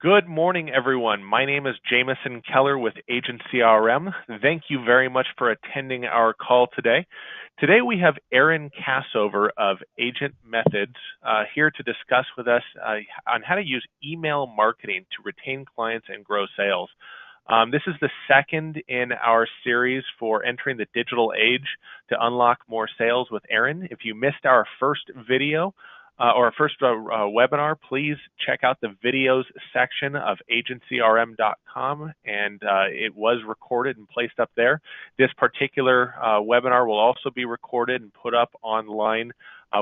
Good morning, everyone. My name is Jamison Keller with Agent CRM. Thank you very much for attending our call today. Today we have Aaron Cassover of Agent Methods here to discuss with us on how to use email marketing to retain clients and grow sales. This is the second in our series for entering the digital age to unlock more sales with Aaron. If you missed our first video, or our first webinar, please check out the videos section of agentcrm.com, and it was recorded and placed up there. This particular webinar will also be recorded and put up online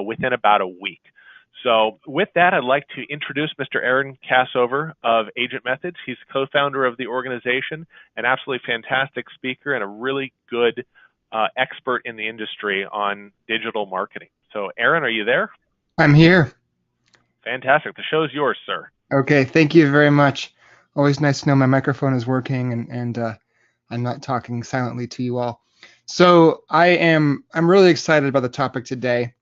within about a week. So with that, I'd like to introduce Mr. Aaron Cassover of Agent Methods. He's co-founder of the organization, an absolutely fantastic speaker, and a really good expert in the industry on digital marketing. So Aaron, are you there? I'm here. Fantastic. The show is yours, sir. Okay, thank you very much. Always nice to know my microphone is working and I'm not talking silently to you all. So I'm really excited about the topic today.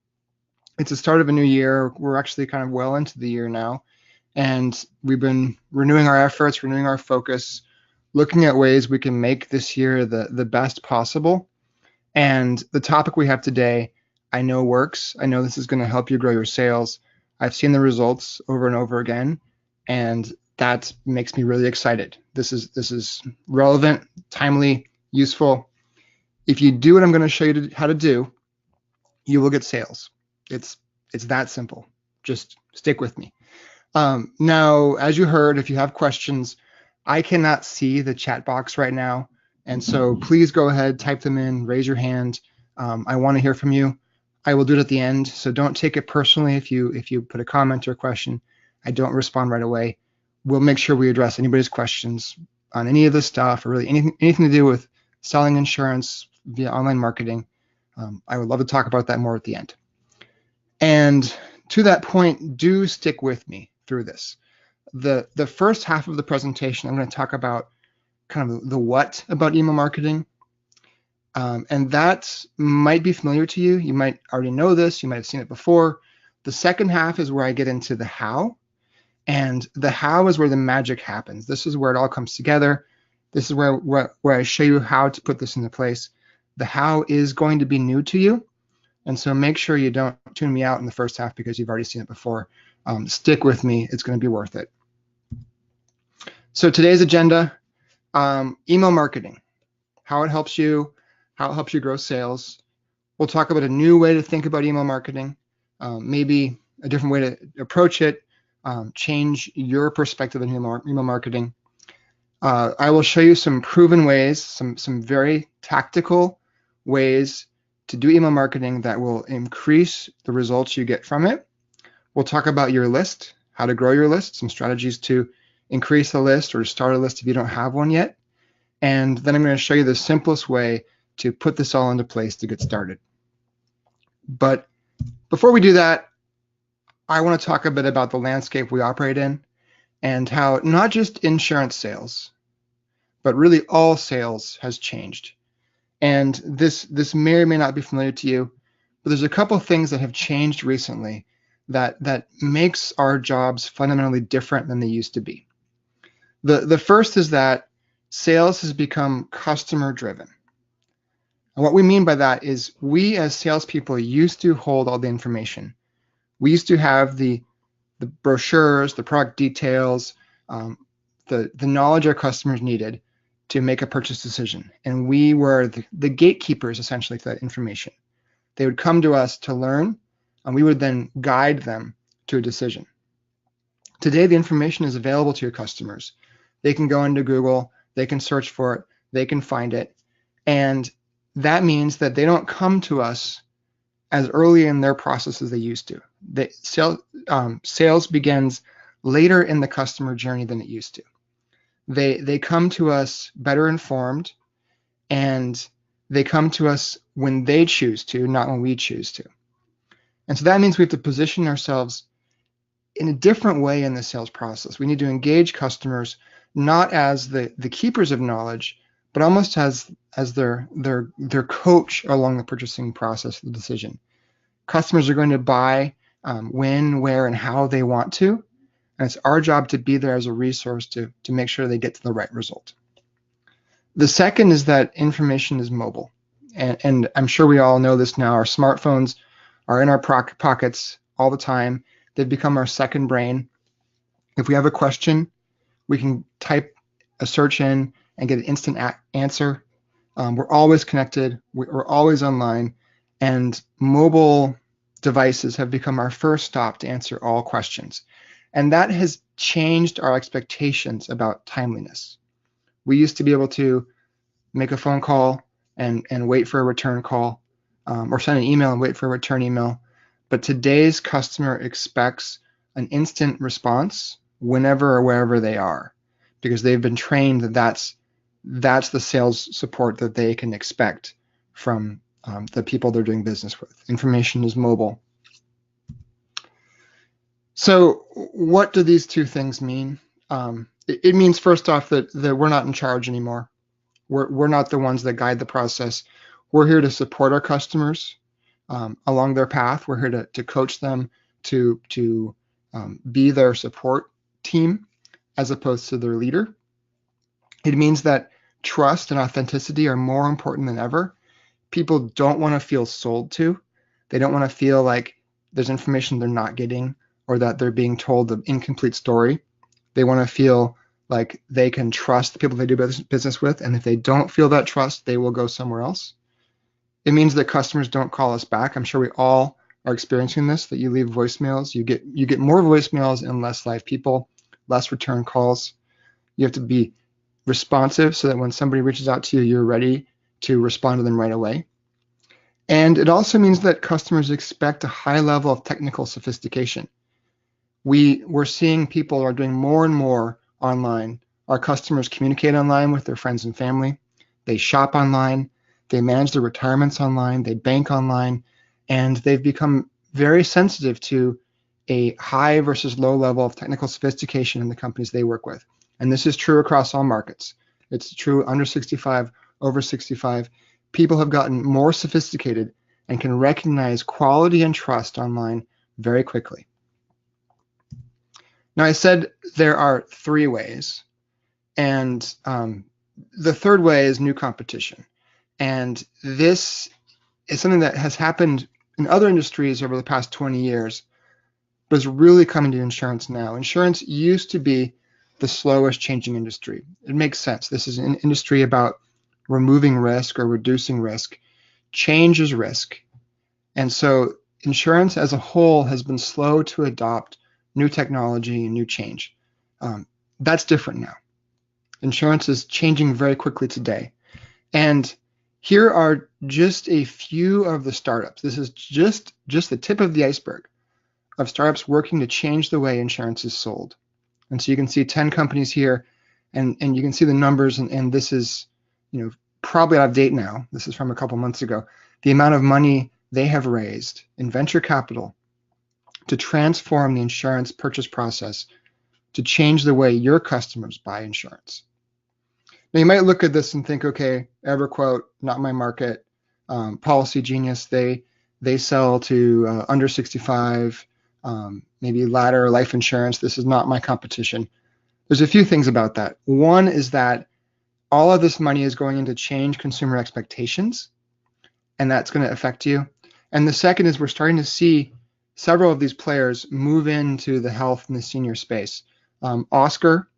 It's the start of a new year. We're actually kind of well into the year now, and we've been renewing our efforts, renewing our focus, looking at ways we can make this year the best possible. And the topic we have today, I know works. I know this is going to help you grow your sales. I've seen the results over and over again, and that makes me really excited. This is relevant, timely, useful. If you do what I'm going to show you how to do, you will get sales. It's that simple. Just stick with me. Now, as you heard, if you have questions, I cannot see the chat box right now, and so please go ahead, type them in, raise your hand. I want to hear from you. I will do it at the end, so don't take it personally if you put a comment or a question. I don't respond right away. We'll make sure we address anybody's questions on any of this stuff, or really anything to do with selling insurance via online marketing. I would love to talk about that more at the end. And to that point, do stick with me through this. The first half of the presentation, I'm going to talk about kind of the what about email marketing. And that might be familiar to you. You might already know this. You might have seen it before. The second half is where I get into the how. And the how is where the magic happens. This is where it all comes together. This is where I show you how to put this into place. The how is going to be new to you. And so make sure you don't tune me out in the first half because you've already seen it before. Stick with me. It's going to be worth it. So today's agenda, email marketing, how it helps you grow sales. We'll talk about a new way to think about email marketing, maybe a different way to approach it, change your perspective on email marketing. I will show you some proven ways, some very tactical ways to do email marketing that will increase the results you get from it. We'll talk about your list, how to grow your list, some strategies to increase the list or start a list if you don't have one yet. And then I'm going to show you the simplest way to put this all into place to get started. But before we do that, I want to talk a bit about the landscape we operate in and how not just insurance sales, but really all sales has changed. And this may or may not be familiar to you, but there's a couple of things that have changed recently that makes our jobs fundamentally different than they used to be. The first is that sales has become customer driven. And what we mean by that is we as salespeople used to hold all the information. We used to have the brochures, the product details, the knowledge our customers needed to make a purchase decision. And we were the gatekeepers essentially to that information. They would come to us to learn, and we would then guide them to a decision. Today, the information is available to your customers. They can go into Google, they can search for it, they can find it. And that means that they don't come to us as early in their process as they used to. Sales begins later in the customer journey than it used to. They come to us better informed, and they come to us when they choose to, not when we choose to. And so that means we have to position ourselves in a different way in the sales process. We need to engage customers not as the keepers of knowledge, but almost as their coach along the purchasing process of the decision. Customers are going to buy when, where, and how they want to, and it's our job to be there as a resource to make sure they get to the right result. The second is that information is mobile, and I'm sure we all know this now. Our smartphones are in our pockets all the time. They've become our second brain. If we have a question, we can type a search in and get an instant answer. We're always connected. We're always online, and mobile devices have become our first stop to answer all questions. And that has changed our expectations about timeliness. We used to be able to make a phone call and wait for a return call, or send an email and wait for a return email. But today's customer expects an instant response whenever or wherever they are, because they've been trained that that's the sales support that they can expect from the people they're doing business with. Information is mobile. So what do these two things mean? It means, first off, that we're not in charge anymore. We're not the ones that guide the process. We're here to support our customers along their path. We're here to coach them, to be their support team as opposed to their leader. It means that trust and authenticity are more important than ever. People don't want to feel sold to. They don't want to feel like there's information they're not getting or that they're being told the incomplete story. They want to feel like they can trust the people they do business with, and if they don't feel that trust, they will go somewhere else. It means that customers don't call us back. I'm sure we all are experiencing this, that you leave voicemails. You get more voicemails and less live people, less return calls. You have to be responsive so that when somebody reaches out to you, you're ready to respond to them right away. And it also means that customers expect a high level of technical sophistication. We're seeing people are doing more and more online. Our customers communicate online with their friends and family. They shop online. They manage their retirements online. They bank online. And they've become very sensitive to a high versus low level of technical sophistication in the companies they work with. And this is true across all markets. It's true under 65, over 65. People have gotten more sophisticated and can recognize quality and trust online very quickly. Now, I said there are three ways, and the third way is new competition. And this is something that has happened in other industries over the past 20 years, but is really coming to insurance now. Insurance used to be the slowest changing industry. It makes sense. This is an industry about removing risk or reducing risk. Change is risk. And so insurance as a whole has been slow to adopt new technology and new change. That's different now. Insurance is changing very quickly today. And here are just a few of the startups. This is just the tip of the iceberg of startups working to change the way insurance is sold. And so you can see 10 companies here, and you can see the numbers, and this is, probably out of date now. This is from a couple months ago. The amount of money they have raised in venture capital to transform the insurance purchase process to change the way your customers buy insurance. Now, you might look at this and think, okay, EverQuote, not my market. Policy Genius, they sell to under 65, maybe ladder life insurance. This is not my competition. There's a few things about that. One is that all of this money is going in to change consumer expectations, and that's going to affect you. And the second is we're starting to see several of these players move into the health and the senior space. Oscar,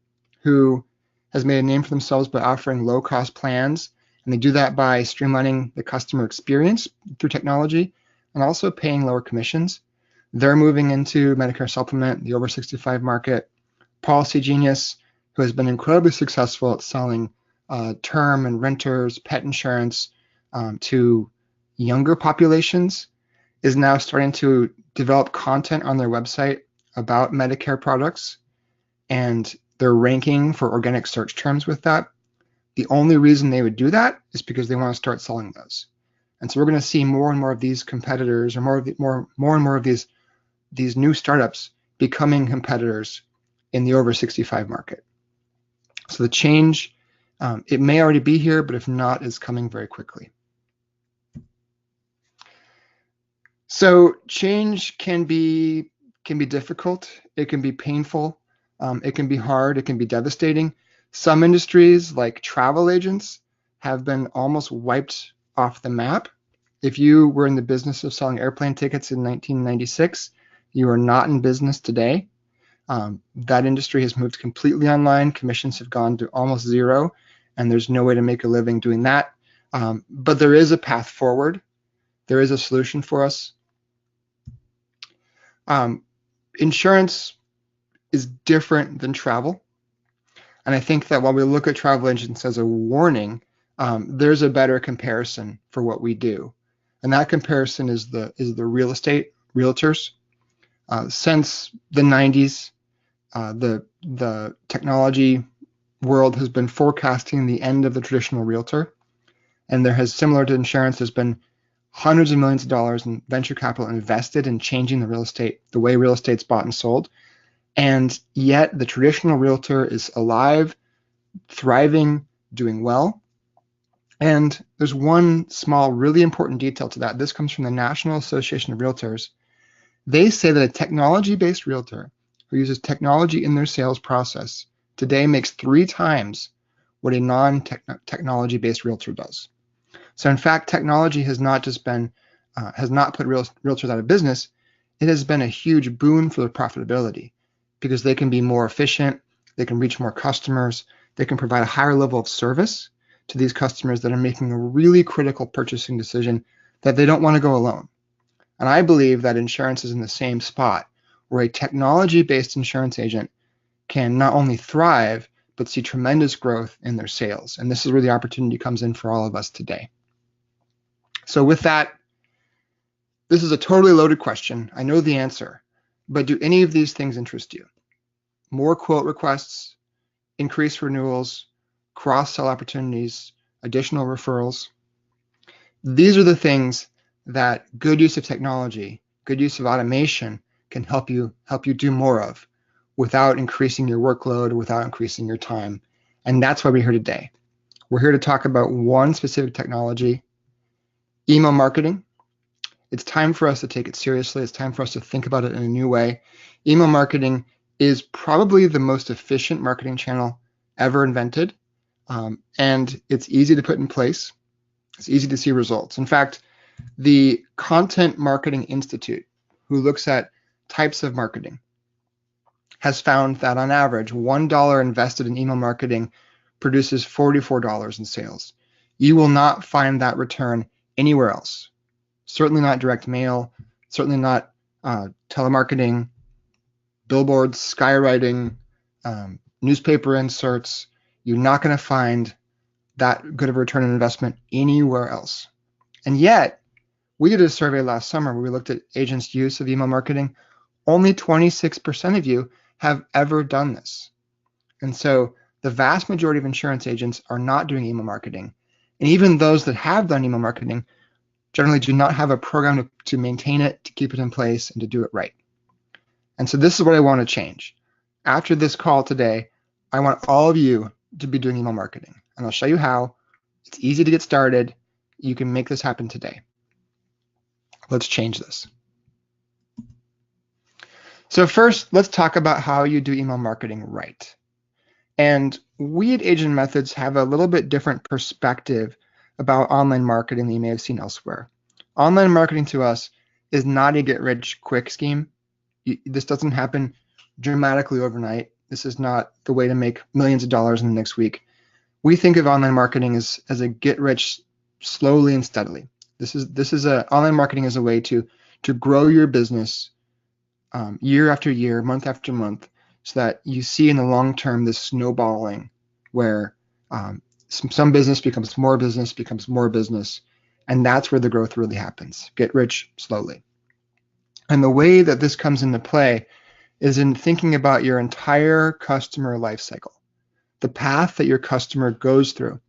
who has made a name for themselves by offering low-cost plans, and they do that by streamlining the customer experience through technology and also paying lower commissions. They're moving into Medicare Supplement, the over 65 market. Policy Genius, who has been incredibly successful at selling term and renters, pet insurance to younger populations, is now starting to develop content on their website about Medicare products, and they're ranking for organic search terms with that. The only reason they would do that is because they want to start selling those. And so we're going to see more and more of these competitors, or more and more of these new startups becoming competitors in the over 65 market. So the change, it may already be here, but if not, is coming very quickly. So change can be difficult. It can be painful. It can be hard. It can be devastating. Some industries, like travel agents, have been almost wiped off the map. If you were in the business of selling airplane tickets in 1996, you are not in business today. That industry has moved completely online. Commissions have gone to almost zero, and there's no way to make a living doing that. But there is a path forward. There is a solution for us. Insurance is different than travel. And I think that while we look at travel agents as a warning, there's a better comparison for what we do. And that comparison is the real estate realtors. Since the 90s, the technology world has been forecasting the end of the traditional realtor. And there has, similar to insurance, there's been hundreds of millions of dollars in venture capital invested in changing the way real estate's bought and sold. And yet the traditional realtor is alive, thriving, doing well. And there's one small, really important detail to that. This comes from the National Association of Realtors. They say that a technology-based realtor who uses technology in their sales process today makes 3 times what a non-technology-based realtor does. So in fact, technology has not just been, has not put realtors out of business. It has been a huge boon for their profitability because they can be more efficient, they can reach more customers, they can provide a higher level of service to these customers that are making a really critical purchasing decision that they don't want to go alone. And I believe that insurance is in the same spot where a technology-based insurance agent can not only thrive, but see tremendous growth in their sales. And this is where the opportunity comes in for all of us today. So with that, this is a totally loaded question. I know the answer, but do any of these things interest you? More quote requests, increased renewals, cross-sell opportunities, additional referrals. These are the things that good use of technology, good use of automation can help you do more of without increasing your workload, without increasing your time. And that's why we're here today. We're here to talk about one specific technology, email marketing. It's time for us to take it seriously. It's time for us to think about it in a new way. Email marketing is probably the most efficient marketing channel ever invented. And it's easy to put in place. It's easy to see results. In fact, the Content Marketing Institute, who looks at types of marketing, has found that on average, $1 invested in email marketing produces $44 in sales. You will not find that return anywhere else. Certainly not direct mail, certainly not telemarketing, billboards, skywriting, newspaper inserts. You're not going to find that good of a return on investment anywhere else. And yet, we did a survey last summer where we looked at agents' use of email marketing. Only 26% of you have ever done this. And so the vast majority of insurance agents are not doing email marketing. And even those that have done email marketing generally do not have a program to maintain it, to keep it in place, and to do it right. And so this is what I want to change. After this call today, I want all of you to be doing email marketing. And I'll show you how. It's easy to get started. You can make this happen today. Let's change this. So first, let's talk about how you do email marketing right. And we at Agent Methods have a little bit different perspective about online marketing than you may have seen elsewhere. Online marketing to us is not a get-rich-quick scheme. This doesn't happen dramatically overnight. This is not the way to make millions of dollars in the next week. We think of online marketing as a get-rich slowly and steadily. Online marketing is a way to grow your business year after year, month after month, so that you see in the long term this snowballing where some business becomes more business, and that's where the growth really happens. Get rich slowly. And the way that this comes into play is in thinking about your entire customer life cycle, the path that your customer goes through,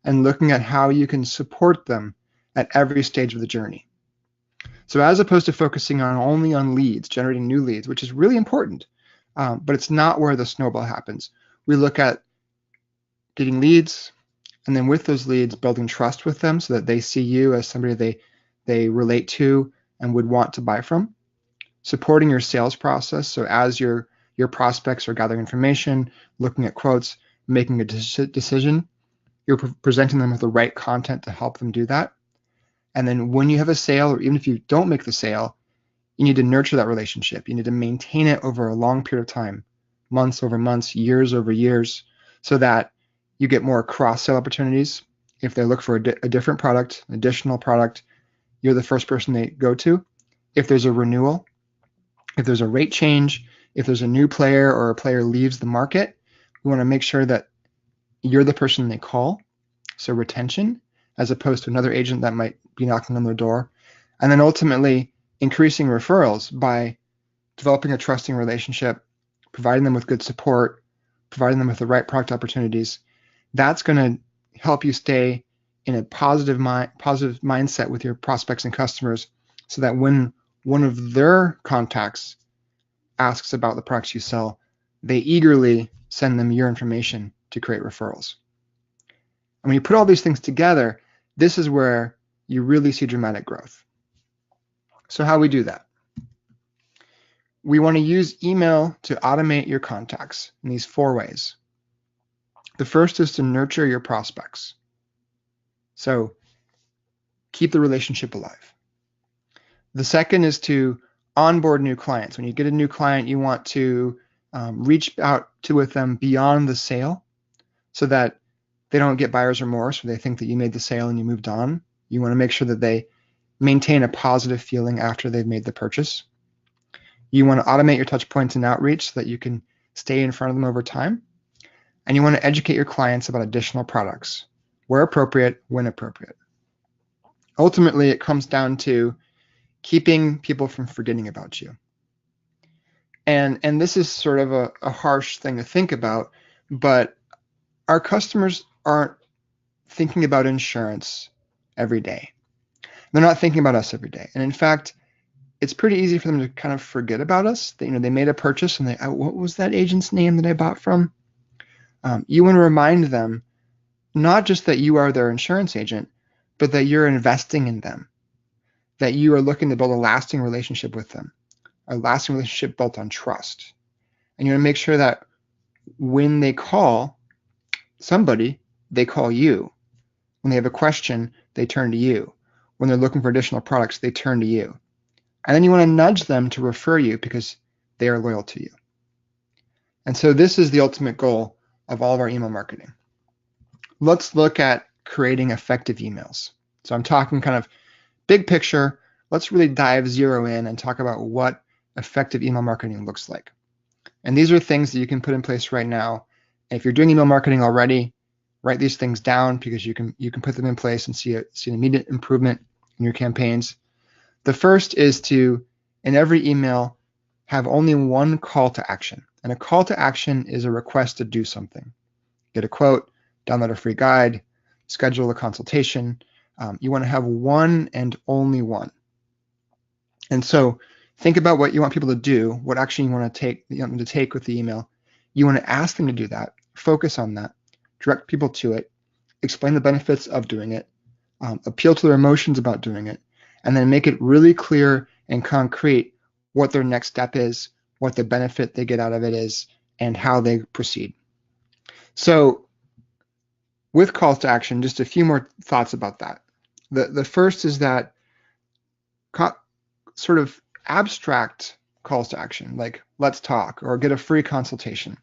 and looking at how you can support them at every stage of the journey. So as opposed to focusing only on leads, generating new leads, which is really important, but it's not where the snowball happens. We look at getting leads, and then with those leads, building trust with them so that they see you as somebody they relate to and would want to buy from. Supporting your sales process, so as you're your prospects are gathering information, looking at quotes, making a decision. You're presenting them with the right content to help them do that. And then when you have a sale, or even if you don't make the sale, you need to nurture that relationship. You need to maintain it over a long period of time, months over months, years over years, so that you get more cross-sale opportunities. If they look for a different product, additional product, you're the first person they go to. If there's a renewal, if there's a rate change, if there's a new player or a player leaves the market, we want to make sure that you're the person they call. So retention, as opposed to another agent that might be knocking on their door. And then ultimately increasing referrals by developing a trusting relationship, providing them with good support, providing them with the right product opportunities. That's going to help you stay in a positive mindset with your prospects and customers, so that when one of their contacts asks about the products you sell, they eagerly send them your information to create referrals. And when you put all these things together, this is where you really see dramatic growth. So how we do that? We want to use email to automate your contacts in these 4 ways. The first is to nurture your prospects. So keep the relationship alive. The second is to onboard new clients. When you get a new client, you want to reach out with them beyond the sale, so that they don't get buyer's remorse, or they think that you made the sale and you moved on. You want to make sure that they maintain a positive feeling after they've made the purchase. You want to automate your touch points and outreach so that you can stay in front of them over time. And you want to educate your clients about additional products, where appropriate, when appropriate. Ultimately, it comes down to keeping people from forgetting about you. And this is sort of a harsh thing to think about, but our customers aren't thinking about insurance every day. They're not thinking about us every day. And in fact, it's pretty easy for them to kind of forget about us. They made a purchase and what was that agent's name that I bought from? You want to remind them not just that you are their insurance agent, but that you're investing in them, that you are looking to build a lasting relationship with them, a lasting relationship built on trust. And you want to make sure that when they call somebody, they call you. When they have a question, they turn to you. When they're looking for additional products, they turn to you. And then you want to nudge them to refer you because they are loyal to you. And so this is the ultimate goal of all of our email marketing. Let's look at creating effective emails. So I'm talking kind of big picture. Let's really zero in and talk about what effective email marketing looks like. And these are things that you can put in place right now. And if you're doing email marketing already, write these things down, because you can put them in place and see an immediate improvement in your campaigns. The first is to, in every email, have only one call to action. And a call to action is a request to do something. Get a quote, download a free guide, schedule a consultation. You want to have one and only one. And so think about what you want people to do, what action you want them to take with the email. You want to ask them to do that, focus on that, direct people to it, explain the benefits of doing it, appeal to their emotions about doing it, and then make it really clear and concrete what their next step is, what the benefit they get out of it is, and how they proceed. So with calls to action, just a few more thoughts about that. The first is that sort of abstract calls to action, like let's talk or get a free consultation.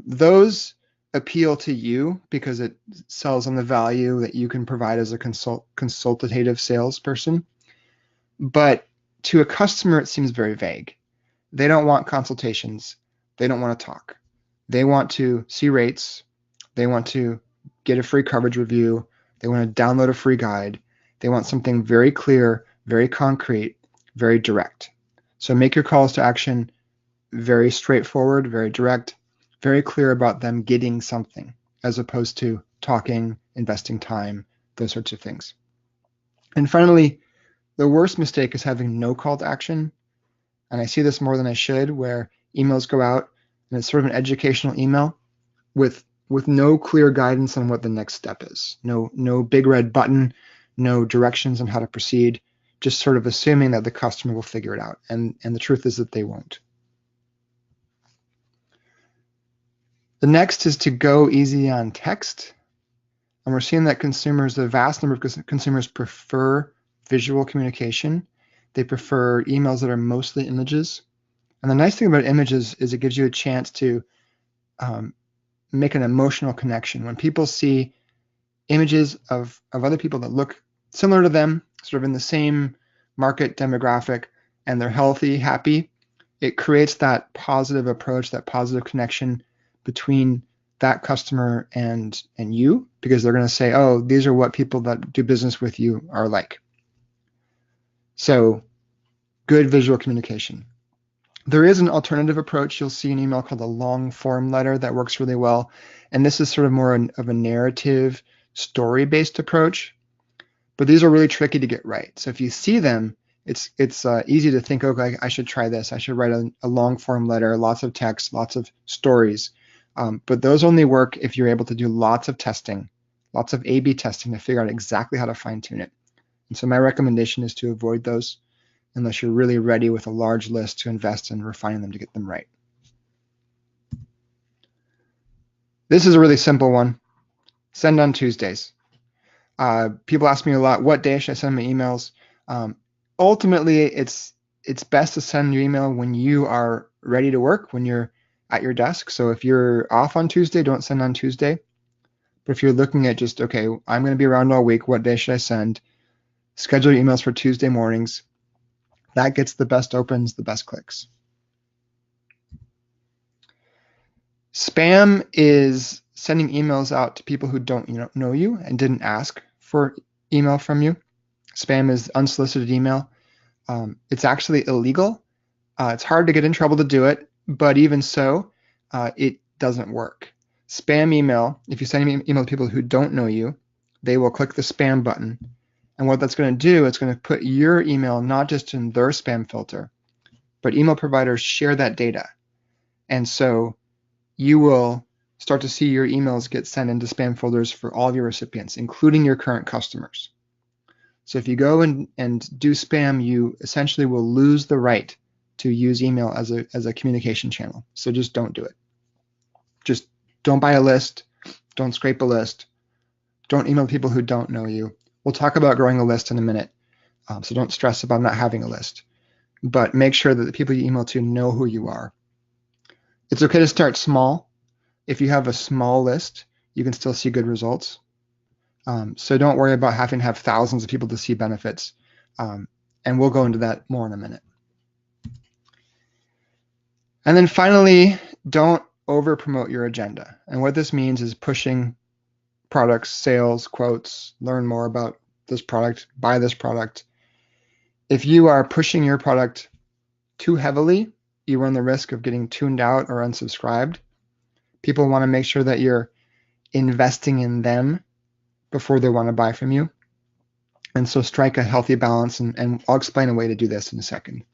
Those appeal to you because it sells on the value that you can provide as a consultative salesperson. But to a customer, it seems very vague. They don't want consultations. They don't want to talk. They want to see rates. They want to get a free coverage review. They want to download a free guide. They want something very clear, very concrete, very direct. So make your calls to action very straightforward, very direct, very clear about them getting something, as opposed to talking, investing time, those sorts of things. And finally, the worst mistake is having no call to action. And I see this more than I should, where emails go out and it's sort of an educational email with no clear guidance on what the next step is. No big red button, no directions on how to proceed, just sort of assuming that the customer will figure it out. And the truth is that they won't. The next is to go easy on text. And we're seeing that the vast number of consumers prefer visual communication. They prefer emails that are mostly images. And the nice thing about images is it gives you a chance to make an emotional connection. When people see images of other people that look similar to them, sort of in the same market demographic, and they're healthy, happy, it creates that positive approach, that positive connection between that customer and you, because they're going to say, oh, these are what people that do business with you are like. So good visual communication. There is an alternative approach. You'll see an email called a long form letter that works really well. And this is sort of more of a narrative, story-based approach. But these are really tricky to get right. So if you see them, it's easy to think, okay, I should try this. I should write a long form letter, lots of text, lots of stories. But those only work if you're able to do lots of testing, lots of A/B testing to figure out exactly how to fine tune it. And so my recommendation is to avoid those unless you're really ready with a large list to invest in refining them to get them right. This is a really simple one. Send on Tuesdays. People ask me a lot, what day should I send my emails? Ultimately, it's best to send your email when you are ready to work, when you're at your desk. So if you're off on Tuesday, don't send on Tuesday. But if you're looking at just, okay, I'm going to be around all week, what day should I send? Schedule your emails for Tuesday mornings. That gets the best opens, the best clicks. Spam is sending emails out to people who don't know you and didn't ask for email from you. Spam is unsolicited email. It's actually illegal. It's hard to get in trouble to do it, but even so, it doesn't work. Spam email, if you send an email to people who don't know you, they will click the spam button. And what that's going to do, it's going to put your email not just in their spam filter, but email providers share that data. And so you will start to see your emails get sent into spam folders for all of your recipients, including your current customers. So if you go and do spam, you essentially will lose the right to use email as a communication channel. So just don't do it. Just don't buy a list. Don't scrape a list. Don't email people who don't know you. We'll talk about growing a list in a minute. So don't stress about not having a list. But make sure that the people you email to know who you are. It's okay to start small. If you have a small list, you can still see good results. So don't worry about having to have thousands of people to see benefits. And we'll go into that more in a minute. And then finally, don't over promote your agenda. And what this means is pushing products, sales, quotes, learn more about this product, buy this product. If you are pushing your product too heavily, you run the risk of getting tuned out or unsubscribed. People want to make sure that you're investing in them before they want to buy from you. And so strike a healthy balance, and I'll explain a way to do this in a second.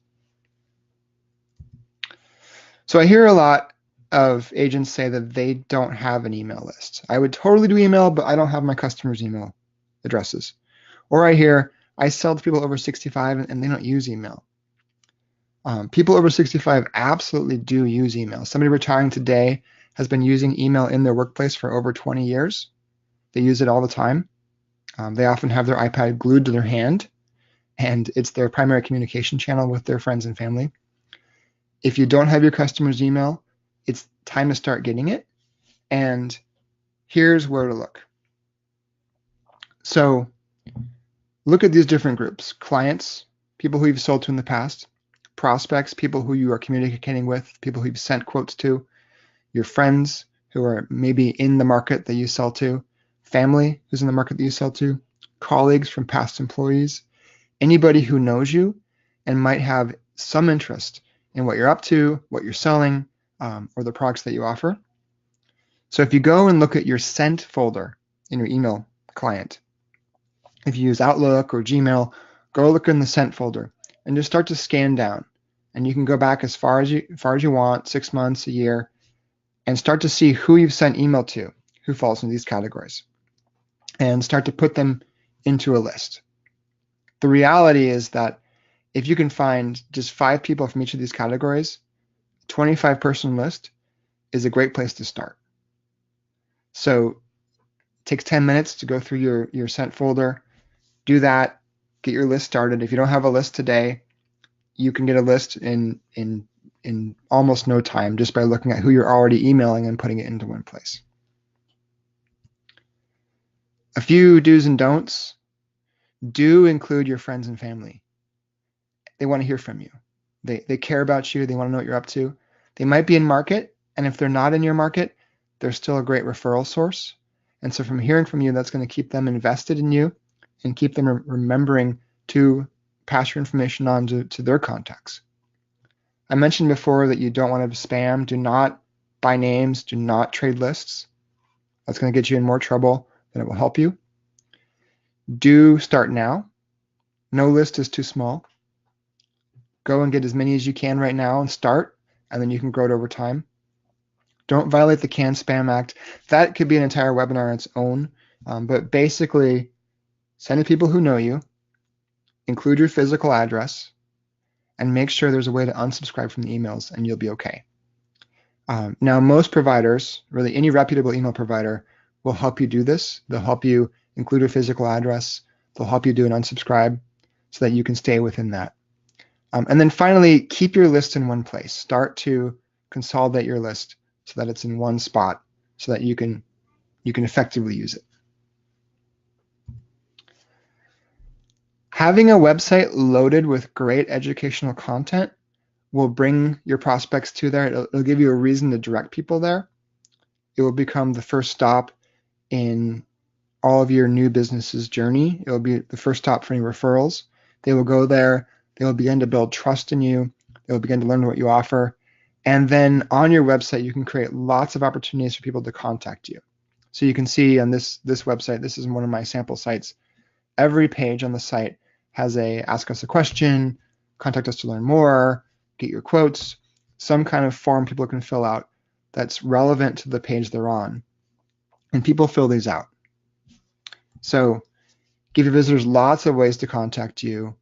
So I hear a lot of agents say that they don't have an email list. I would totally do email, but I don't have my customers' email addresses. Or I hear, I sell to people over 65 and they don't use email. People over 65 absolutely do use email. Somebody retiring today has been using email in their workplace for over 20 years. They use it all the time. They often have their iPad glued to their hand, and it's their primary communication channel with their friends and family. If you don't have your customer's email, it's time to start getting it. And here's where to look. So look at these different groups: clients, people who you've sold to in the past; prospects, people who you are communicating with, people who you've sent quotes to; your friends who are maybe in the market that you sell to; family who's in the market that you sell to; colleagues from past employees; anybody who knows you and might have some interest in what you're up to, what you're selling, or the products that you offer. So if you go and look at your sent folder in your email client, if you use Outlook or Gmail, go look in the sent folder and just start to scan down. And you can go back as far as you want, 6 months, a year, and start to see who you've sent email to, who falls into these categories, and start to put them into a list. The reality is that if you can find just 5 people from each of these categories, a 25-person list is a great place to start. So it takes 10 minutes to go through your sent folder, do that, get your list started. If you don't have a list today, you can get a list in almost no time just by looking at who you're already emailing and putting it into one place. A few do's and don'ts. Do include your friends and family. They want to hear from you. They care about you. They want to know what you're up to. They might be in market, and if they're not in your market, they're still a great referral source. And so from hearing from you, that's going to keep them invested in you and keep them remembering to pass your information on to their contacts. I mentioned before that you don't want to spam. Do not buy names. Do not trade lists. That's going to get you in more trouble than it will help you. Do start now. No list is too small. Go and get as many as you can right now and start, and then you can grow it over time. Don't violate the Can Spam Act. That could be an entire webinar on its own, but basically send to people who know you, include your physical address, and make sure there's a way to unsubscribe from the emails, and you'll be okay. Now, most providers, really any reputable email provider, will help you do this. They'll help you include your physical address. They'll help you do an unsubscribe so that you can stay within that. And then finally, keep your list in one place. Start to consolidate your list so that it's in one spot so that you can effectively use it. Having a website loaded with great educational content will bring your prospects to there. It'll give you a reason to direct people there. It will become the first stop in all of your new business's journey. It will be the first stop for any referrals. They will go there. They will begin to build trust in you. They will begin to learn what you offer. And then on your website, you can create lots of opportunities for people to contact you. So you can see on this website, this is one of my sample sites, every page on the site has a ask us a question, contact us to learn more, get your quotes, some kind of form people can fill out that's relevant to the page they're on. And people fill these out. So give your visitors lots of ways to contact you.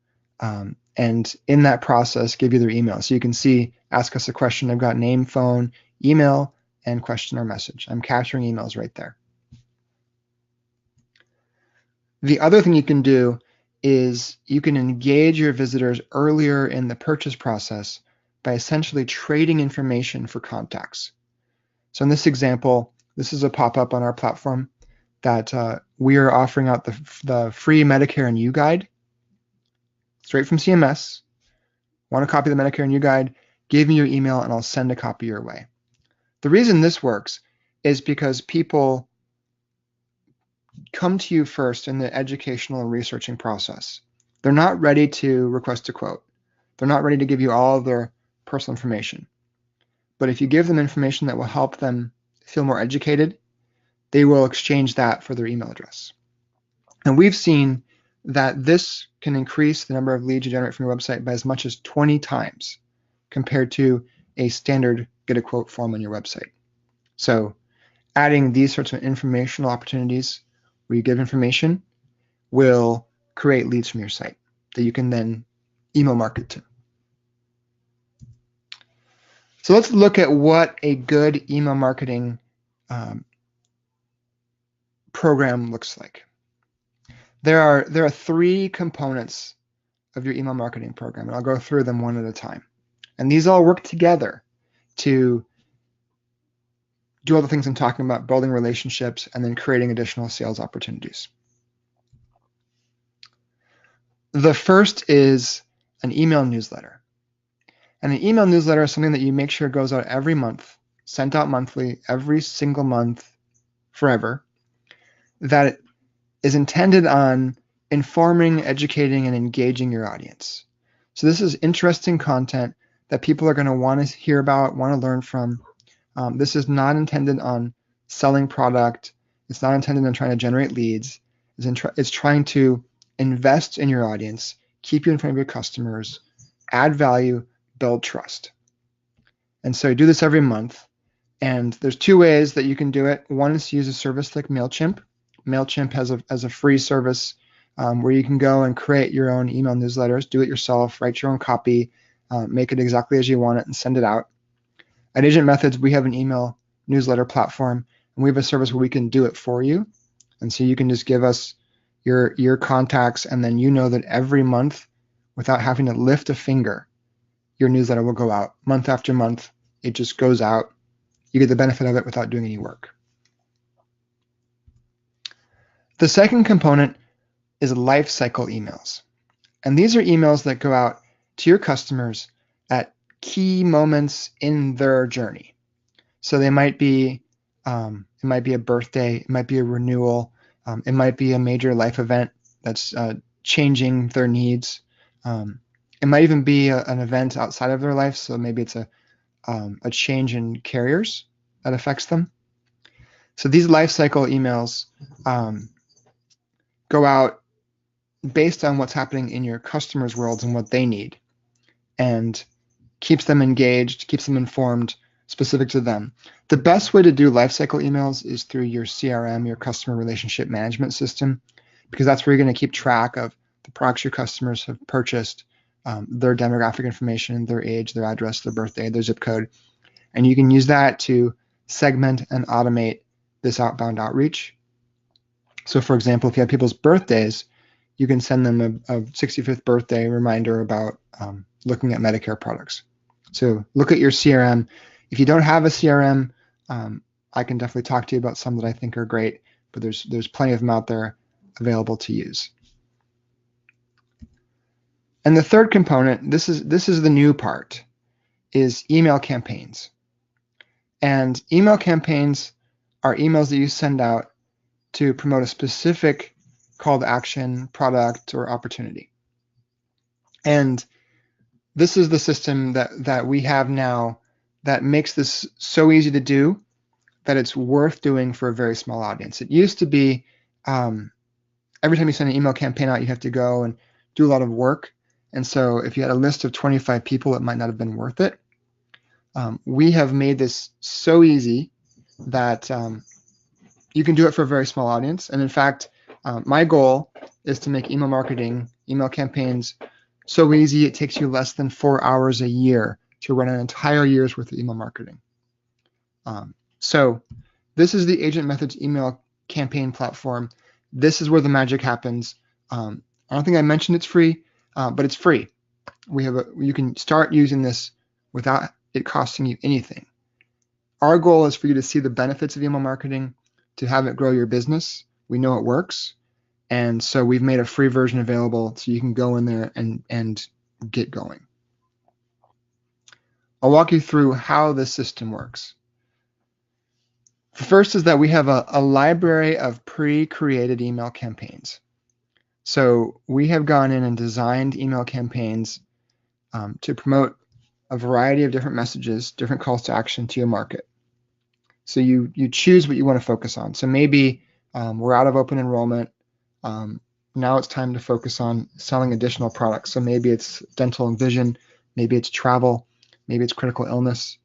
And in that process, give you their email. So you can see, ask us a question. I've got name, phone, email, and question or message. I'm capturing emails right there. The other thing you can do is you can engage your visitors earlier in the purchase process by essentially trading information for contacts. So in this example, this is a pop-up on our platform that we are offering out the free Medicare and You guide straight from CMS. Want a copy of the Medicare and You guide? Give me your email and I'll send a copy your way. The reason this works is because people come to you first in the educational and researching process. They're not ready to request a quote. They're not ready to give you all of their personal information. But if you give them information that will help them feel more educated, they will exchange that for their email address. And we've seen that this can increase the number of leads you generate from your website by as much as 20 times compared to a standard get a quote form on your website. So adding these sorts of informational opportunities where you give information will create leads from your site that you can then email market to. So let's look at what a good email marketing program looks like. There are three components of your email marketing program, and I'll go through them one at a time. And these all work together to do all the things I'm talking about, building relationships and then creating additional sales opportunities. The first is an email newsletter. And an email newsletter is something that you make sure goes out every month, sent out monthly, every single month, forever, that is intended on informing, educating, and engaging your audience. So this is interesting content that people are going to want to hear about, want to learn from. This is not intended on selling product. It's not intended on trying to generate leads. It's trying to invest in your audience, keep you in front of your customers, add value, build trust. And so you do this every month. And there's two ways that you can do it. One is to use a service like MailChimp. MailChimp has a free service where you can go and create your own email newsletters, do it yourself, write your own copy, make it exactly as you want it, and send it out. At Agent Methods, we have an email newsletter platform, and And we have a service where we can do it for you. And so you can just give us your contacts, and then you know that every month, without having to lift a finger, your newsletter will go out month after month. It just goes out. You get the benefit of it without doing any work. The second component is Lifecycle emails. And these are emails that go out to your customers at key moments in their journey. So they might be, it might be a birthday, it might be a renewal, it might be a major life event that's changing their needs. It might even be an event outside of their life. So maybe it's a change in carriers that affects them. So these Lifecycle emails go out based on what's happening in your customers' worlds and what they need, and keeps them engaged, keeps them informed, specific to them. The best way to do Lifecycle emails is through your CRM, your customer relationship management system, because that's where you're going to keep track of the products your customers have purchased, their demographic information, their age, their address, their birthday, their zip code. And you can use that to segment and automate this outbound outreach. So for example, if you have people's birthdays, you can send them a 65th birthday reminder about looking at Medicare products. So look at your CRM. If you don't have a CRM, I can definitely talk to you about some that I think are great, but there's plenty of them out there available to use. And the third component, this is the new part, is email campaigns. And email campaigns are emails that you send out to promote a specific call to action, product, or opportunity. And this is the system that we have now that makes this so easy to do that it's worth doing for a very small audience. It used to be every time you send an email campaign out, you have to go and do a lot of work. And so if you had a list of 25 people, it might not have been worth it. We have made this so easy that you can do it for a very small audience. And in fact, my goal is to make email marketing, email campaigns so easy it takes you less than 4 hours a year to run an entire year's worth of email marketing. So this is the Agent Methods email campaign platform. This is where the magic happens. I don't think I mentioned it's free, but it's free. You can start using this without it costing you anything. Our goal is for you to see the benefits of email marketing, to have it grow your business. We know it works. And so we've made a free version available so you can go in there and get going. I'll walk you through how this system works. The first is that we have a library of pre-created email campaigns. So we have gone in and designed email campaigns to promote a variety of different messages, different calls to action to your market. So you choose what you want to focus on. So maybe we're out of open enrollment. Now it's time to focus on selling additional products. So maybe it's dental and vision, maybe it's travel, maybe it's critical illness.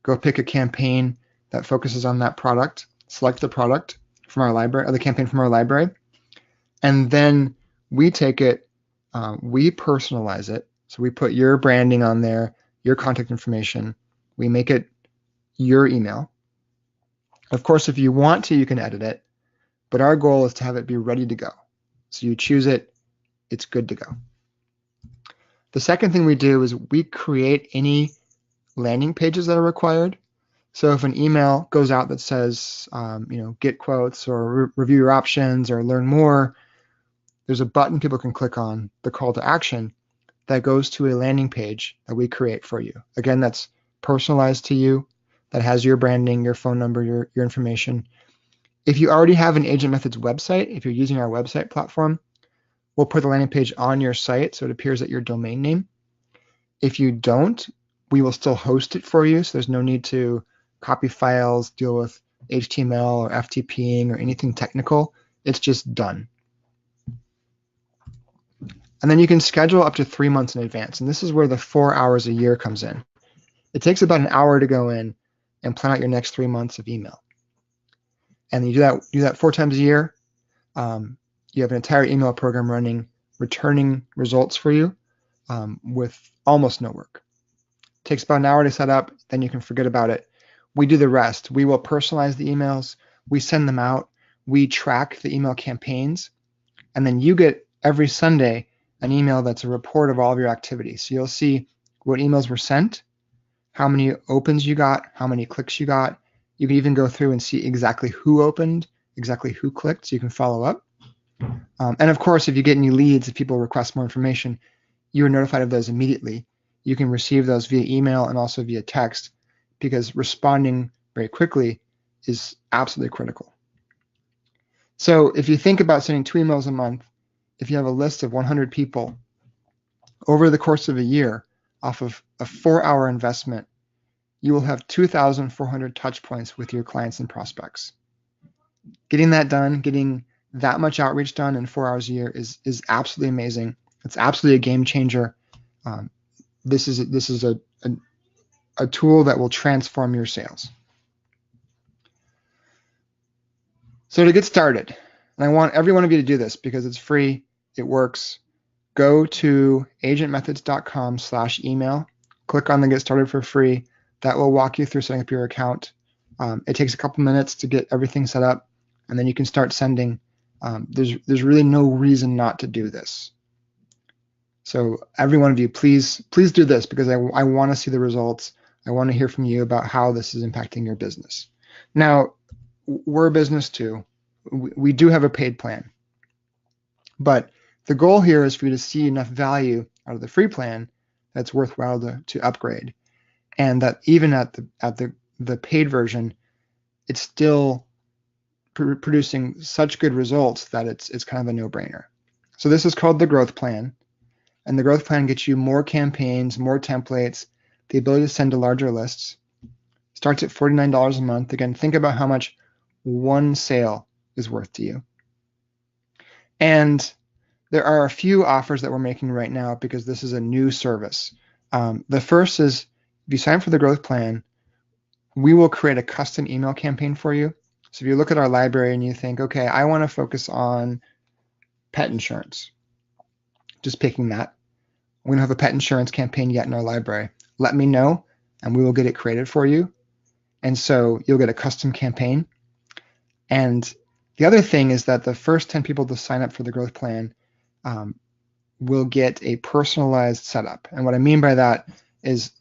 Go pick a campaign that focuses on that product, select the product from our library, or the campaign from our library, and then we take it, we personalize it. So we put your branding on there, your contact information, we make it your email. Of course, if you want to, you can edit it, but our goal is to have it be ready to go. So you choose it, it's good to go. The second thing we do is we create any landing pages that are required. So if an email goes out that says, get quotes or review your options or learn more, there's a button people can click on, the call to action, that goes to a landing page that we create for you. Again, that's personalized to you, that has your branding, your phone number, your information. If you already have an Agent Methods website, if you're using our website platform, we'll put the landing page on your site so it appears at your domain name. If you don't, we will still host it for you, so there's no need to copy files, deal with HTML or FTPing or anything technical. It's just done. And then you can schedule up to 3 months in advance, and this is where the 4 hours a year comes in. It takes about an hour to go in and plan out your next 3 months of email. And you do that 4 times a year. You have an entire email program running, returning results for you with almost no work. Takes about an hour to set up, then you can forget about it. We do the rest. We will personalize the emails. We send them out. We track the email campaigns. And then you get every Sunday an email that's a report of all of your activities. So you'll see what emails were sent, how many opens you got, how many clicks you got. You can even go through and see exactly who opened, exactly who clicked, so you can follow up. And of course, if you get any leads, if people request more information, you are notified of those immediately. You can receive those via email and also via text, because responding very quickly is absolutely critical. So if you think about sending 2 emails a month, if you have a list of 100 people over the course of a year off of a 4-hour investment, you will have 2,400 touch points with your clients and prospects. Getting that done, getting that much outreach done in 4 hours a year is absolutely amazing. It's absolutely a game changer. This is a tool that will transform your sales. So to get started, and I want every one of you to do this because it's free, it works. Go to agentmethods.com/email, click on the Get Started for Free. That will walk you through setting up your account. It takes a couple minutes to get everything set up, and then you can start sending. There's really no reason not to do this. So every one of you, please do this, because I want to see the results. I want to hear from you about how this is impacting your business. Now, we're a business too. We do have a paid plan, but the goal here is for you to see enough value out of the free plan that's worthwhile to upgrade, and that even at the paid version, it's still producing such good results that it's kind of a no-brainer. So this is called the growth plan, and the growth plan gets you more campaigns, more templates, the ability to send to larger lists. Starts at $49 a month. Again, think about how much one sale is worth to you. And there are a few offers that we're making right now because this is a new service. The first is, if you sign up for the growth plan, we will create a custom email campaign for you. So if you look at our library and you think, okay, I want to focus on pet insurance, just picking that. We don't have a pet insurance campaign yet in our library. Let me know and we will get it created for you. And so you'll get a custom campaign. And the other thing is that the first 10 people to sign up for the growth plan will get a personalized setup. And what I mean by that is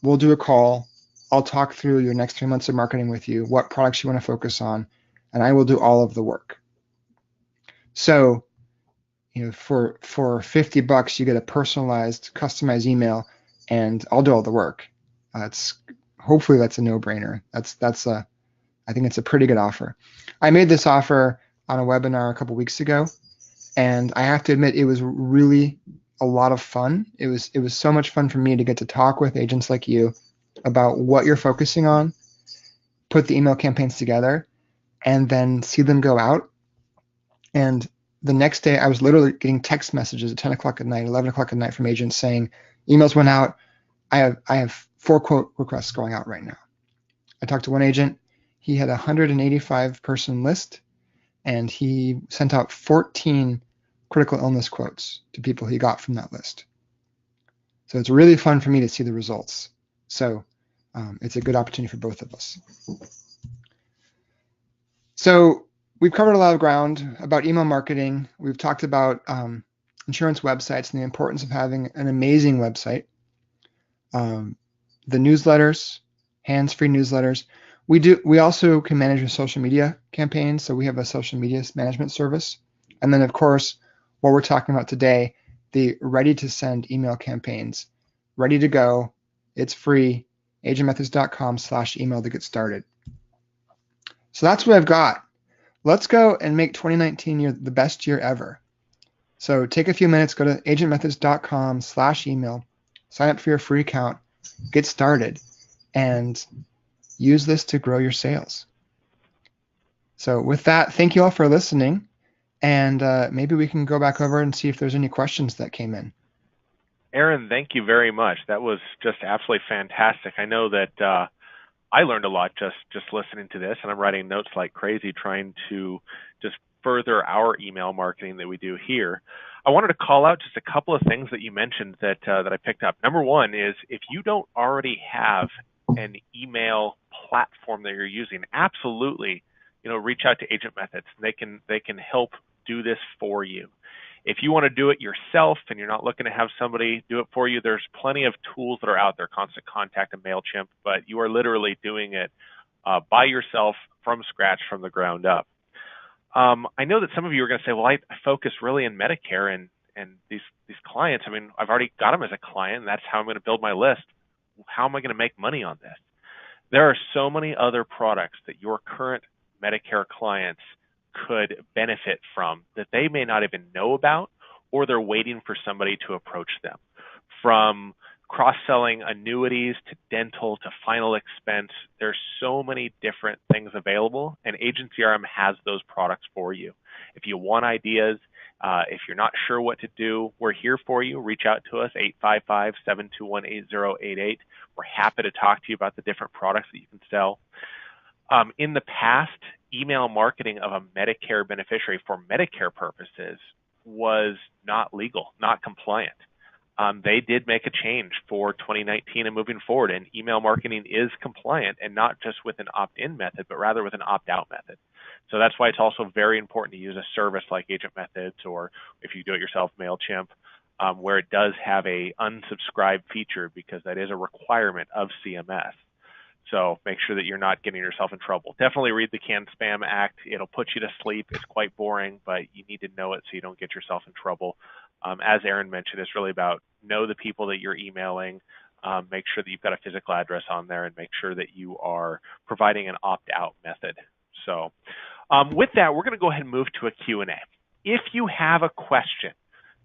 we'll do a call. I'll talk through your next 3 months of marketing with you, what products you want to focus on, and I will do all of the work. So, for $50, you get a personalized, customized email, and I'll do all the work. Hopefully that's a no-brainer. I think it's a pretty good offer. I made this offer on a webinar a couple weeks ago, and I have to admit it was really a lot of fun. It was so much fun for me to get to talk with agents like you about what you're focusing on, put the email campaigns together, and then see them go out. And the next day I was literally getting text messages at 10 o'clock at night, 11 o'clock at night from agents saying, emails went out. I have 4 quote requests going out right now. I talked to one agent. He had a 185 person list, and he sent out 14 critical illness quotes to people he got from that list. So it's really fun for me to see the results. So it's a good opportunity for both of us. So we've covered a lot of ground about email marketing. We've talked about insurance websites and the importance of having an amazing website. The newsletters, hands-free newsletters. We also can manage your social media campaigns. So we have a social media management service. And then of course, what we're talking about today, the ready to send email campaigns, ready to go. It's free, agentmethods.com/email to get started. So that's what I've got. Let's go and make 2019 the best year ever. So take a few minutes, go to agentmethods.com/email, sign up for your free account, get started, and use this to grow your sales. So with that, thank you all for listening. And maybe we can go back over and see if there's any questions that came in. Aaron, thank you very much. That was just absolutely fantastic. I know that I learned a lot just listening to this, and I'm writing notes like crazy trying to just further our email marketing that we do here. I wanted to call out just a couple of things that you mentioned that I picked up. Number one is, if you don't already have an email platform that you're using, absolutely reach out to Agent Methods. They can help do this for you. If you want to do it yourself and you're not looking to have somebody do it for you, there's plenty of tools that are out there, Constant Contact and MailChimp, but you are literally doing it by yourself from scratch, from the ground up. I know that some of you are going to say, well, I focus really in Medicare and these clients. I mean, I've already got them as a client, and that's how I'm going to build my list. How am I going to make money on this? There are so many other products that your current Medicare clients could benefit from that they may not even know about, or they're waiting for somebody to approach them. From cross-selling annuities to dental to final expense, there's so many different things available, and Agent CRM has those products for you. If you want ideas, if you're not sure what to do, we're here for you. Reach out to us, 855-721-8088. We're happy to talk to you about the different products that you can sell. In the past, email marketing of a Medicare beneficiary for Medicare purposes was not legal, not compliant. They did make a change for 2019 and moving forward, and email marketing is compliant, and not just with an opt-in method, but rather with an opt-out method. So that's why it's also very important to use a service like Agent Methods, or if you do it yourself, MailChimp, where it does have a unsubscribe feature, because that is a requirement of CMS. So make sure that you're not getting yourself in trouble. Definitely read the Canned Spam Act. It'll put you to sleep. It's quite boring, but you need to know it so you don't get yourself in trouble. As Aaron mentioned, it's really about know the people that you're emailing, make sure that you've got a physical address on there, and make sure that you are providing an opt-out method. So with that, we're going to go ahead and move to a Q&A. If you have a question,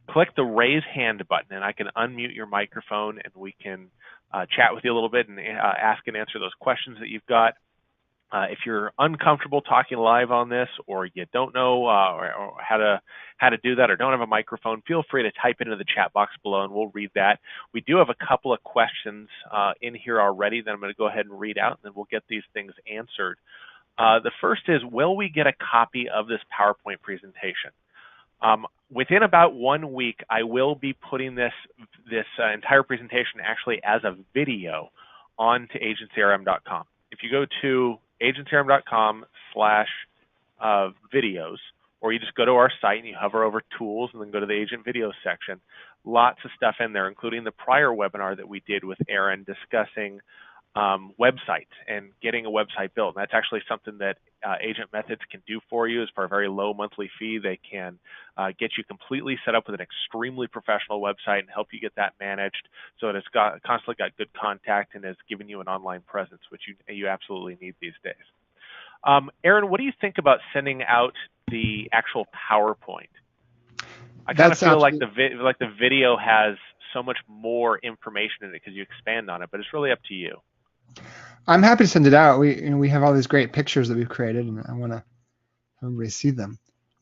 click the raise hand button, and I can unmute your microphone, and we can chat with you a little bit and ask and answer those questions that you've got. If you're uncomfortable talking live on this, or you don't know or how to do that, or don't have a microphone, feel free to type it into the chat box below, and we'll read that. We do have a couple of questions in here already that I'm going to go ahead and read out, and then we'll get these things answered. The first is, will we get a copy of this PowerPoint presentation? Within about 1 week, I will be putting this entire presentation actually as a video onto agentcrm.com. If you go to agentcrm.com/videos, or you just go to our site and you hover over tools and then go to the agent video section, lots of stuff in there, including the prior webinar that we did with Aaron discussing websites and getting a website built. And that's actually something that Agent Methods can do for you. Is for a very low monthly fee. They can get you completely set up with an extremely professional website and help you get that managed, so that it's constantly got good contact and is giving you an online presence, which you absolutely need these days. Aaron, what do you think about sending out the actual PowerPoint? I kind of feel like the video has so much more information in it because you expand on it, but it's really up to you. I'm happy to send it out. We have all these great pictures that we've created, and I want to everybody see them.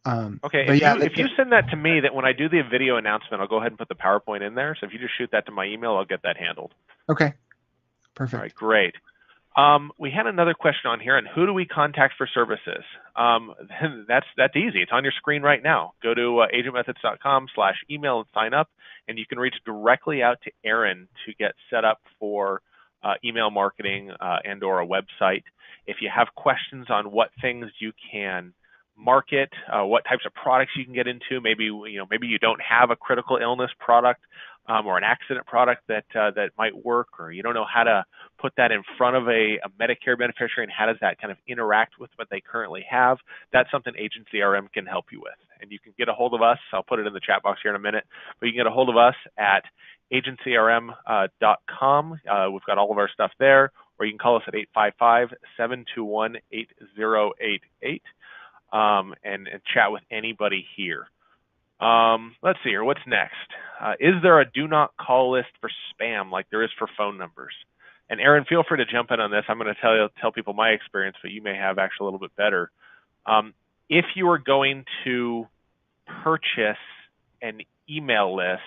Okay, if you send that to me, that when I do the video announcement, I'll go ahead and put the PowerPoint in there. So if you just shoot that to my email, I'll get that handled. Okay, perfect. All right, great. We had another question on here, and who do we contact for services? That's easy. It's on your screen right now. Go to agentmethods.com/email and sign up, and you can reach directly out to Aaron to get set up for email marketing and or a website. If you have questions on what things you can market, what types of products you can get into, maybe you don't have a critical illness product or an accident product that might work, or you don't know how to put that in front of a Medicare beneficiary, and how does that kind of interact with what they currently have, that's something Agent CRM can help you with. And you can get a hold of us. I'll put it in the chat box here in a minute, but you can get a hold of us at agentcrm.com. We've got all of our stuff there, or you can call us at 855-721-8088 and chat with anybody here. Let's see here. What's next? Is there a do not call list for spam like there is for phone numbers? And Aaron, feel free to jump in on this. I'm going to tell people my experience, but you may have actually a little bit better. If you are going to purchase an email list,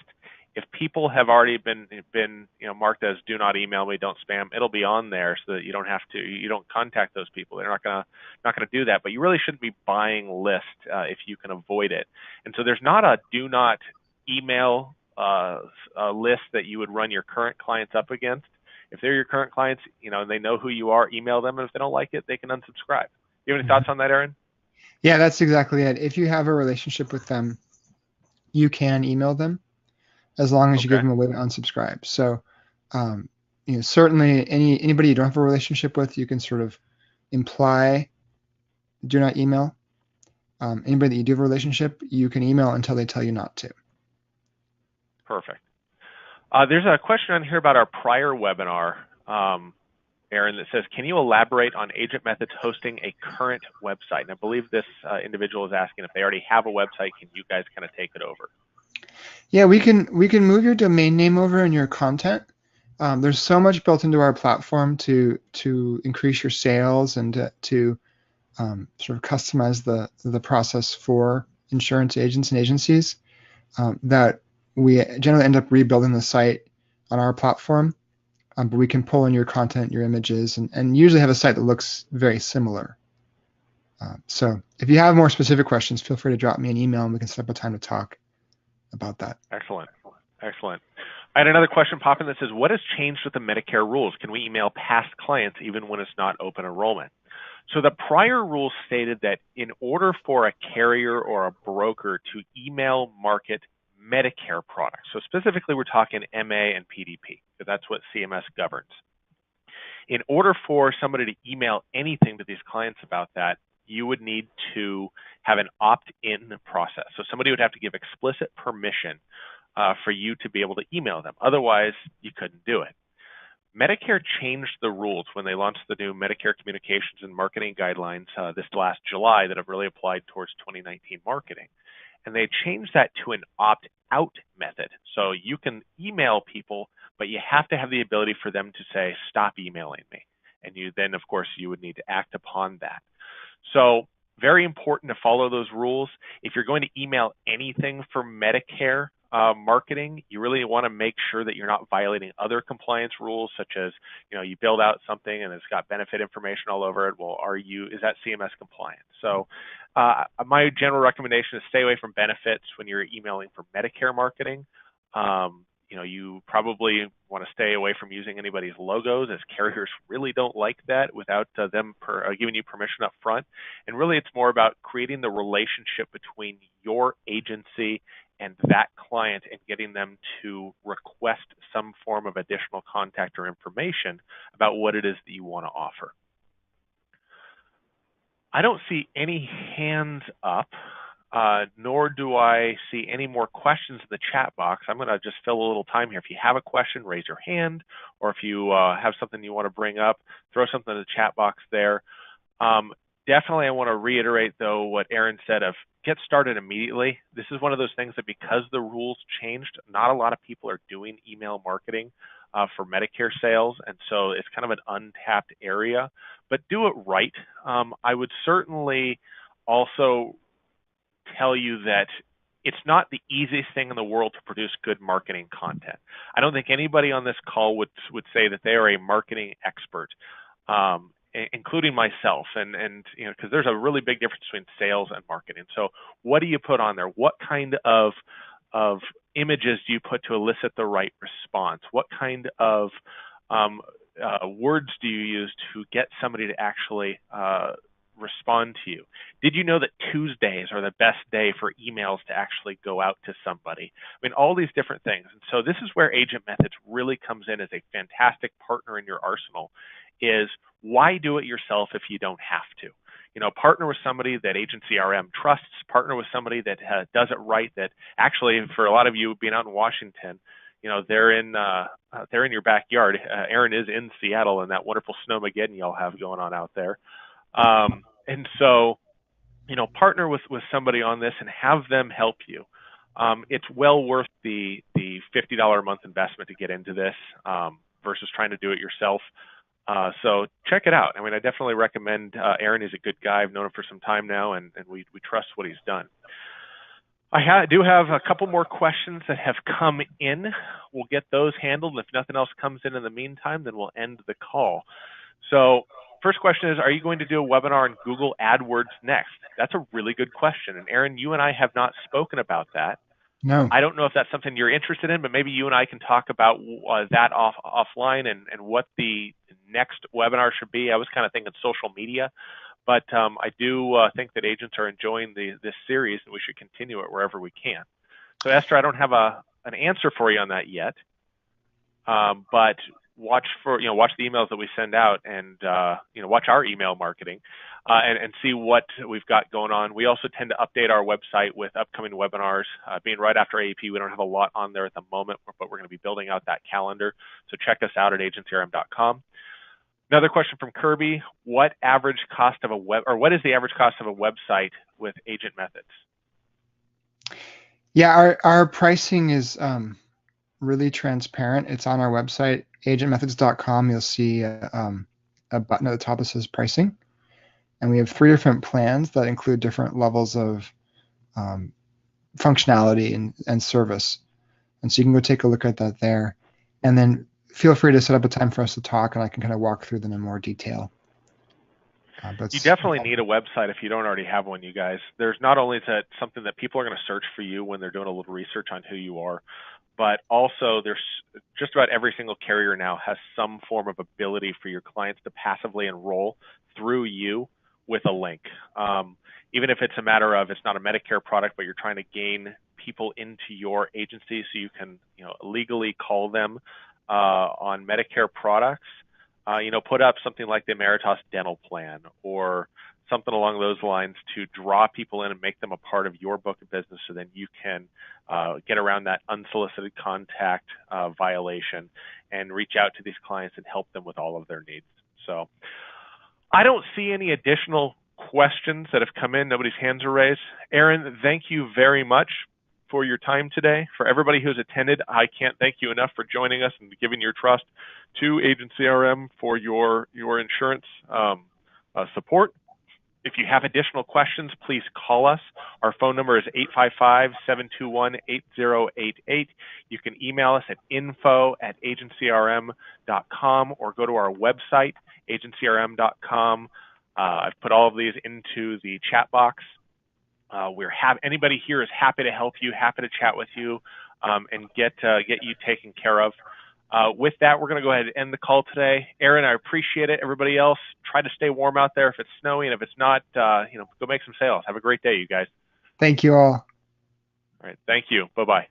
if people have already been marked as do not email me, don't spam, it'll be on there so that you don't contact those people. They're not gonna do that. But you really shouldn't be buying lists if you can avoid it. And so there's not a do not email list that you would run your current clients up against. If they're your current clients, and they know who you are, email them, and if they don't like it, they can unsubscribe. You have any thoughts on that, Aaron? Yeah, that's exactly it. If you have a relationship with them, you can email them as long as you give Okay. them a way to unsubscribe. So, certainly anybody you don't have a relationship with, you can sort of imply do not email. Anybody that you do have a relationship, you can email until they tell you not to. Perfect. There's a question on here about our prior webinar, Aaron, that says, can you elaborate on Agent Methods hosting a current website? And I believe this individual is asking if they already have a website, can you guys kind of take it over? Yeah, we can move your domain name over and your content. There's so much built into our platform to increase your sales and to sort of customize the process for insurance agents and agencies that we generally end up rebuilding the site on our platform. But we can pull in your content, your images, and usually have a site that looks very similar. So if you have more specific questions, feel free to drop me an email and we can set up a time to talk about that. Excellent. Excellent. I had another question pop in that says, what has changed with the Medicare rules? Can we email past clients even when it's not open enrollment? So the prior rules stated that in order for a carrier or a broker to email market Medicare products, so specifically we're talking MA and PDP, because that's what CMS governs. In order for somebody to email anything to these clients about that, you would need to have an opt-in process. So somebody would have to give explicit permission for you to be able to email them. Otherwise, you couldn't do it. Medicare changed the rules when they launched the new Medicare Communications and Marketing Guidelines this last July that have really applied towards 2019 marketing. And they changed that to an opt-out method. So you can email people, but you have to have the ability for them to say, stop emailing me. And you then, of course, you would need to act upon that. So very important to follow those rules. If you're going to email anything for Medicare marketing, you really want to make sure that you're not violating other compliance rules, such as, you build out something and it's got benefit information all over it. Well, is that CMS compliant? So my general recommendation is stay away from benefits when you're emailing for Medicare marketing. You probably want to stay away from using anybody's logos, as carriers really don't like that without them giving you permission up front. And really, it's more about creating the relationship between your agency and that client and getting them to request some form of additional contact or information about what it is that you want to offer. I don't see any hands up. Nor do I see any more questions in the chat box. I'm going to just fill a little time here. If you have a question, raise your hand, or if you have something you want to bring up, throw something in the chat box there. Definitely, I want to reiterate, though, what Aaron said of get started immediately. This is one of those things that because the rules changed, not a lot of people are doing email marketing for Medicare sales, and so it's kind of an untapped area. But do it right. I would certainly also tell you that it's not the easiest thing in the world to produce good marketing content. I don't think anybody on this call would say that they are a marketing expert, including myself, and because there's a really big difference between sales and marketing. So what do you put on there? What kind of images do you put to elicit the right response? What kind of words do you use to get somebody to actually respond to you? Did you know that Tuesdays are the best day for emails to actually go out to somebody? I mean, all these different things. And so this is where Agent Methods really comes in as a fantastic partner in your arsenal, is why do it yourself if you don't have to? Partner with somebody that Agent CRM trusts, partner with somebody that does it right, that actually, for a lot of you being out in Washington, they're in your backyard. Aaron is in Seattle and that wonderful snowmageddon y'all have going on out there. And so, partner with somebody on this and have them help you. It's well worth the $50 a month investment to get into this versus trying to do it yourself. So check it out. I mean, I definitely recommend Aaron is a good guy. I've known him for some time now, and we trust what he's done. I do have a couple more questions that have come in. We'll get those handled. If nothing else comes in the meantime, then we'll end the call. So first question is, are you going to do a webinar on Google AdWords next? That's a really good question. And Aaron, you and I have not spoken about that. No. I don't know if that's something you're interested in, but maybe you and I can talk about that offline and what the next webinar should be. I was kind of thinking social media, But I do think that agents are enjoying this series, and we should continue it wherever we can. So Esther, I don't have an answer for you on that yet, but watch the emails that we send out, and watch our email marketing, and see what we've got going on. We also tend to update our website with upcoming webinars. Being right after AEP, we don't have a lot on there at the moment, but we're going to be building out that calendar. So check us out at agencrm.com. Another question from Kirby: what is the average cost of a website with Agent Methods? Yeah, our pricing is really transparent. It's on our website, agentmethods.com. You'll see a button at the top that says pricing. And we have 3 different plans that include different levels of functionality and service. And so you can go take a look at that there. And then feel free to set up a time for us to talk, and I can kind of walk through them in more detail. You definitely need a website if you don't already have one, you guys. There's not only that something that people are going to search for you when they're doing a little research on who you are, but also there's just about every single carrier now has some form of ability for your clients to passively enroll through you with a link. Even if it's a matter of it's not a Medicare product, but you're trying to gain people into your agency so you can legally call them on Medicare products. Put up something like the Emeritus Dental Plan or something along those lines to draw people in and make them a part of your book of business, so then you can get around that unsolicited contact violation and reach out to these clients and help them with all of their needs. So I don't see any additional questions that have come in. Nobody's hands are raised. Aaron, thank you very much for your time today. For everybody who's attended, I can't thank you enough for joining us and giving your trust to Agent CRM for your insurance support. If you have additional questions, please call us. Our phone number is 855-721-8088. You can email us at info@agencrm.com or go to our website, agencrm.com. I've put all of these into the chat box. Anybody here is happy to help you, happy to chat with you, and get you taken care of. With that, we're going to go ahead and end the call today. Aaron, I appreciate it. Everybody else, try to stay warm out there if it's snowy, and if it's not, go make some sales. Have a great day, you guys. Thank you all. All right, thank you. Bye-bye.